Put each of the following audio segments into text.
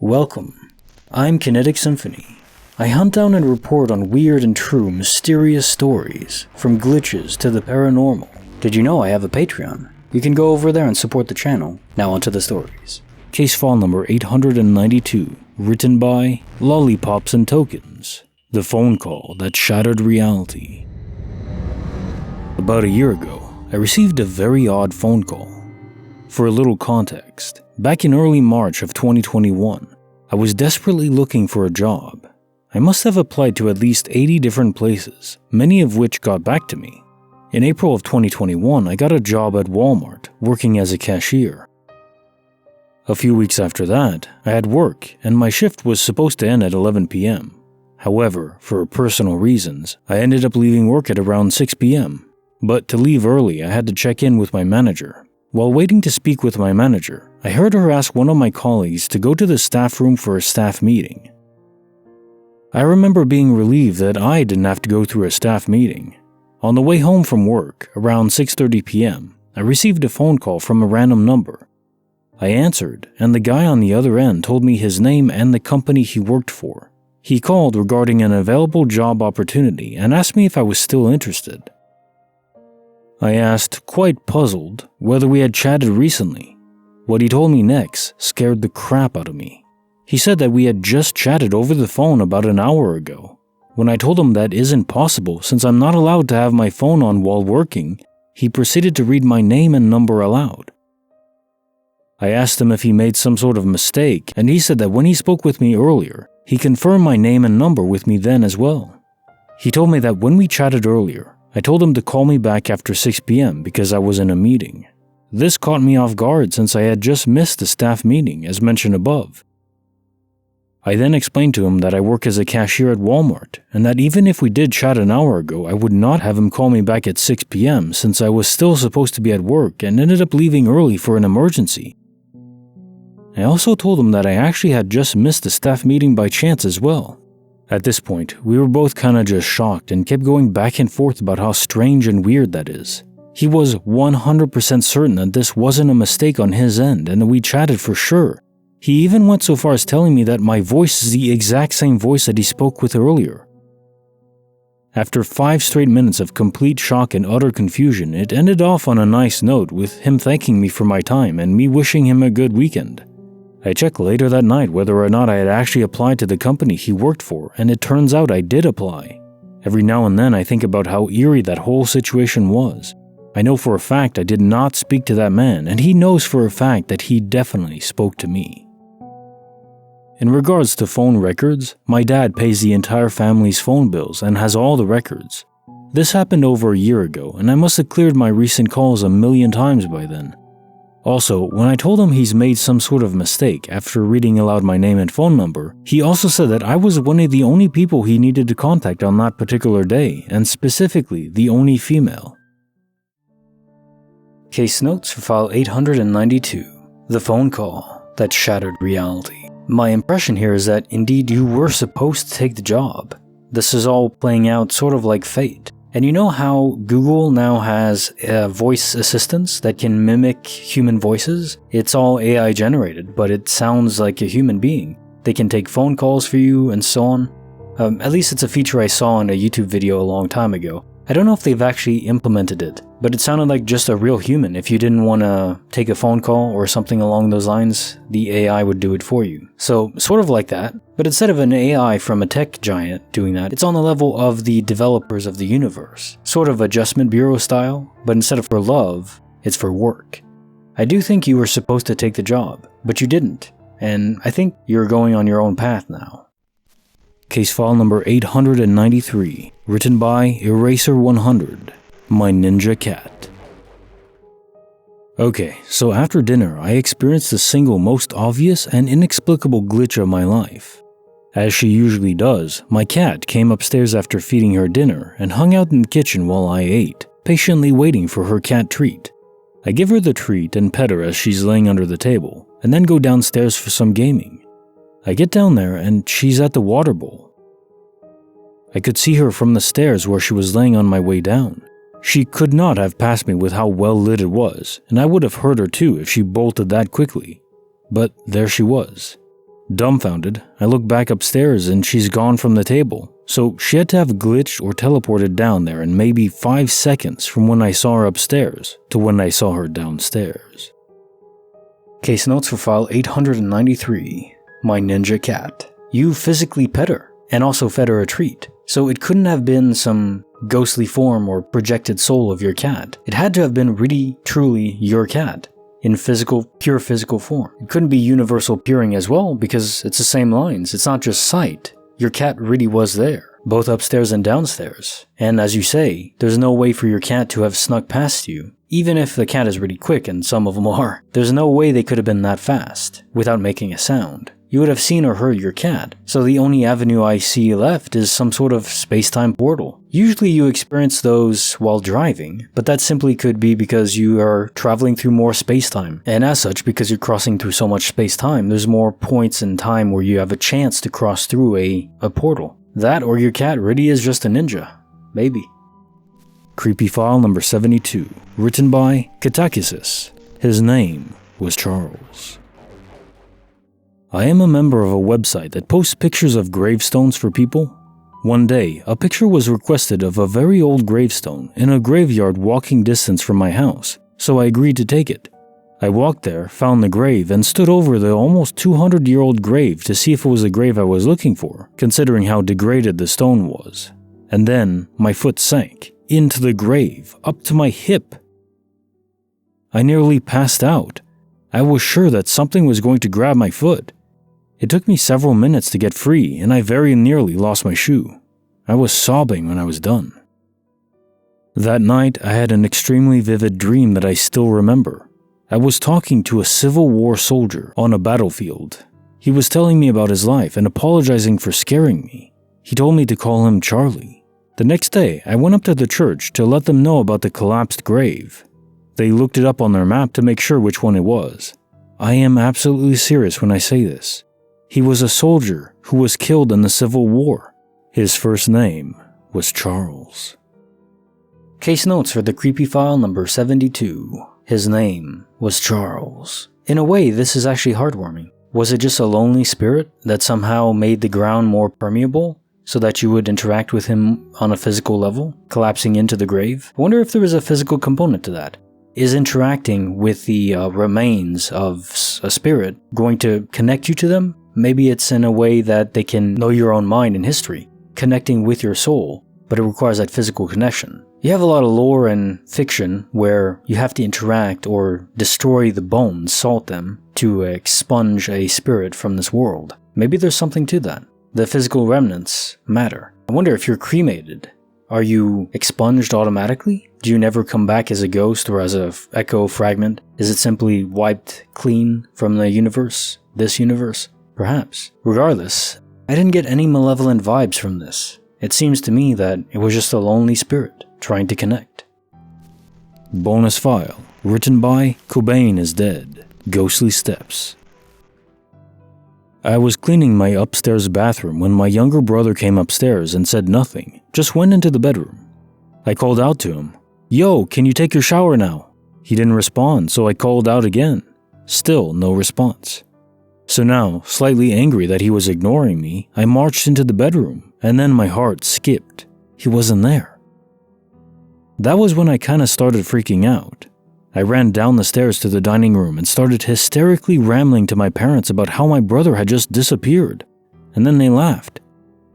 Welcome. I'm Kinetic Symphony. I hunt down and report on weird and true mysterious stories, from glitches to the paranormal. Did you know I have a Patreon? You can go over there and support the channel. Now onto the stories. Case file number 892, written by lollipopsandtokens. The phone call that shattered reality. About a year ago, I received a very odd phone call. For a little context, back in early March of 2021, I was desperately looking for a job. I must have applied to at least 80 different places, many of which got back to me. In April of 2021, I got a job at Walmart, working as a cashier. A few weeks after that, I had work, and my shift was supposed to end at 11 p.m. However, for personal reasons, I ended up leaving work at around 6 p.m. But to leave early, I had to check in with my manager. While waiting to speak with my manager, I heard her ask one of my colleagues to go to the staff room for a staff meeting. I remember being relieved that I didn't have to go through a staff meeting. On the way home from work, around 6:30 p.m., I received a phone call from a random number. I answered, and the guy on the other end told me his name and the company he worked for. He called regarding an available job opportunity and asked me if I was still interested. I asked, quite puzzled, whether we had chatted recently. What he told me next scared the crap out of me. He said that we had just chatted over the phone about an hour ago. When I told him that isn't possible since I'm not allowed to have my phone on while working, he proceeded to read my name and number aloud. I asked him if he made some sort of mistake, and he said that when he spoke with me earlier, he confirmed my name and number with me then as well. He told me that when we chatted earlier, I told him to call me back after 6 p.m. because I was in a meeting. This caught me off guard since I had just missed the staff meeting as mentioned above. I then explained to him that I work as a cashier at Walmart and that even if we did chat an hour ago, I would not have him call me back at 6 p.m. since I was still supposed to be at work and ended up leaving early for an emergency. I also told him that I actually had just missed the staff meeting by chance as well. At this point, we were both kinda just shocked and kept going back and forth about how strange and weird that is. He was 100% certain that this wasn't a mistake on his end and that we chatted for sure. He even went so far as telling me that my voice is the exact same voice that he spoke with earlier. After 5 straight minutes of complete shock and utter confusion, it ended off on a nice note with him thanking me for my time and me wishing him a good weekend. I checked later that night whether or not I had actually applied to the company he worked for, and it turns out I did apply. Every now and then I think about how eerie that whole situation was. I know for a fact I did not speak to that man, and he knows for a fact that he definitely spoke to me. In regards to phone records, my dad pays the entire family's phone bills and has all the records. This happened over a year ago, and I must have cleared my recent calls a million times by then. Also, when I told him he's made some sort of mistake after reading aloud my name and phone number, he also said that I was one of the only people he needed to contact on that particular day, and specifically the only female. Case notes for file 892, the phone call that shattered reality. My impression here is that indeed you were supposed to take the job. This is all playing out sort of like fate. And you know how Google now has voice assistants that can mimic human voices? It's all AI generated, but it sounds like a human being. They can take phone calls for you and so on. At least it's a feature I saw in a YouTube video a long time ago. I don't know if they've actually implemented it, but it sounded like just a real human. If you didn't want to take a phone call or something along those lines, the AI would do it for you. So, sort of like that, but instead of an AI from a tech giant doing that, it's on the level of the developers of the universe. Sort of adjustment bureau style, but instead of for love, it's for work. I do think you were supposed to take the job, but you didn't, and I think you're going on your own path now. Case file number 893, written by Eraser100, my ninja cat. Okay, so after dinner, I experienced the single most obvious and inexplicable glitch of my life. As she usually does, my cat came upstairs after feeding her dinner and hung out in the kitchen while I ate, patiently waiting for her cat treat. I give her the treat and pet her as she's laying under the table, and then go downstairs for some gaming. I get down there and she's at the water bowl. I could see her from the stairs where she was laying on my way down. She could not have passed me with how well lit it was, and I would have heard her too if she bolted that quickly. But there she was. Dumbfounded, I look back upstairs and she's gone from the table, so she had to have glitched or teleported down there in maybe 5 seconds from when I saw her upstairs to when I saw her downstairs. Case notes for file 893, My Ninja Cat. You physically pet her, and also fed her a treat, so it couldn't have been some ghostly form or projected soul of your cat. It had to have been really, truly your cat. In pure physical form. It couldn't be universal peering as well because it's the same lines. It's not just sight. Your cat really was there, both upstairs and downstairs. And as you say, there's no way for your cat to have snuck past you. Even if the cat is really quick, and some of them are, there's no way they could have been that fast without making a sound. You would have seen or heard your cat, so the only avenue I see left is some sort of space-time portal. Usually you experience those while driving, but that simply could be because you are traveling through more space-time, and as such, because you're crossing through so much space-time, there's more points in time where you have a chance to cross through a portal. That or your cat really is just a ninja. Maybe. Creepy file number 72, written by qtakhisis. His name was Charles. I am a member of a website that posts pictures of gravestones for people. One day, a picture was requested of a very old gravestone in a graveyard walking distance from my house, so I agreed to take it. I walked there, found the grave, and stood over the almost 200-year-old grave to see if it was the grave I was looking for, considering how degraded the stone was. And then, my foot sank into the grave, up to my hip. I nearly passed out. I was sure that something was going to grab my foot. It took me several minutes to get free, and I very nearly lost my shoe. I was sobbing when I was done. That night, I had an extremely vivid dream that I still remember. I was talking to a Civil War soldier on a battlefield. He was telling me about his life and apologizing for scaring me. He told me to call him Charlie. The next day, I went up to the church to let them know about the collapsed grave. They looked it up on their map to make sure which one it was. I am absolutely serious when I say this. He was a soldier who was killed in the Civil War. His first name was Charles. Case notes for the creepy file number 72. His name was Charles. In a way, this is actually heartwarming. Was it just a lonely spirit that somehow made the ground more permeable so that you would interact with him on a physical level, collapsing into the grave? I wonder if there was a physical component to that. Is interacting with the remains of a spirit going to connect you to them? Maybe it's in a way that they can know your own mind and history, connecting with your soul, but it requires that physical connection. You have a lot of lore and fiction where you have to interact or destroy the bones, salt them, to expunge a spirit from this world. Maybe there's something to that. The physical remnants matter. I wonder if you're cremated. Are you expunged automatically? Do you never come back as a ghost or as an echo fragment? Is it simply wiped clean from the universe? This universe? Perhaps. Regardless, I didn't get any malevolent vibes from this. It seems to me that it was just a lonely spirit trying to connect. Bonus file, written by cobainisded. Ghostly Steps. I was cleaning my upstairs bathroom when my younger brother came upstairs and said nothing, just went into the bedroom. I called out to him, "Yo, can you take your shower now?" He didn't respond, so I called out again. Still no response. So now, slightly angry that he was ignoring me, I marched into the bedroom, and then my heart skipped. He wasn't there. That was when I kinda started freaking out. I ran down the stairs to the dining room and started hysterically rambling to my parents about how my brother had just disappeared. And then they laughed.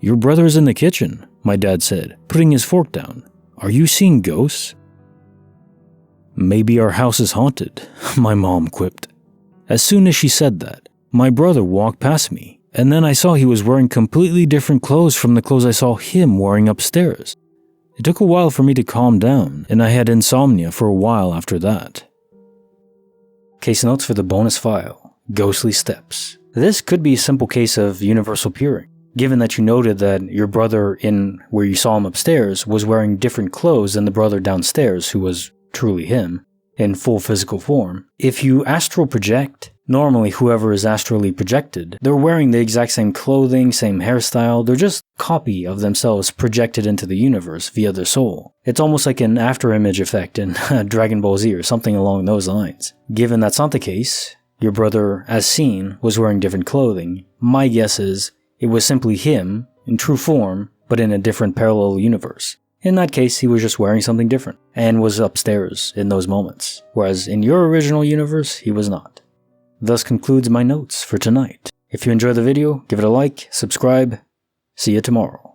"Your brother's in the kitchen," my dad said, putting his fork down. "Are you seeing ghosts?" "Maybe our house is haunted," my mom quipped. As soon as she said that, my brother walked past me, and then I saw he was wearing completely different clothes from the clothes I saw him wearing upstairs. It took a while for me to calm down, and I had insomnia for a while after that. Case notes for the bonus file, Ghostly Steps. This could be a simple case of universal peering, given that you noted that your brother in where you saw him upstairs was wearing different clothes than the brother downstairs who was truly him, in full physical form. If you astral project, normally whoever is astrally projected, they're wearing the exact same clothing, same hairstyle, they're just a copy of themselves projected into the universe via their soul. It's almost like an after-image effect in Dragon Ball Z or something along those lines. Given that's not the case, Your brother, as seen, was wearing different clothing. My guess is it was simply him, in true form, but in a different parallel universe. In that case, he was just wearing something different, and was upstairs in those moments, whereas in your original universe, he was not. Thus concludes my notes for tonight. If you enjoyed the video, give it a like, subscribe. See you tomorrow.